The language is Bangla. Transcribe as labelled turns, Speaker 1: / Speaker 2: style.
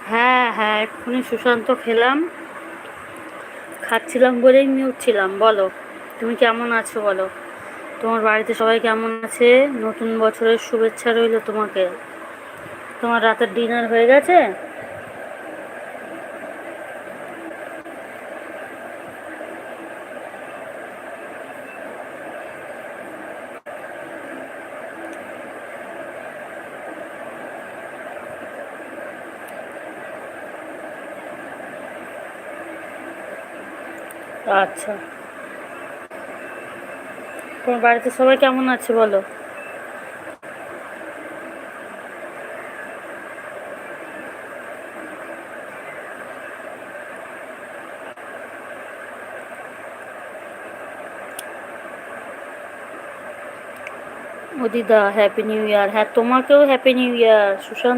Speaker 1: হ্যাঁ হ্যাঁ, এক্ষুনি সুশান্ত খেলাম, খাচ্ছিলাম বলেই মিউট ছিলাম। বলো, তুমি কেমন আছো বলো? তোমার বাড়িতে সবাই কেমন আছে? নতুন বছরের শুভেচ্ছা রইল তোমাকে। তোমার রাতের ডিনার হয়ে গেছে? আচ্ছা, তোমার বাড়িতে সবাই কেমন আছে বলো? ও দিদা, হ্যাপি নিউ ইয়ার। হ্যাঁ, তোমাকেও হ্যাপি নিউ ইয়ার সুশান্ত।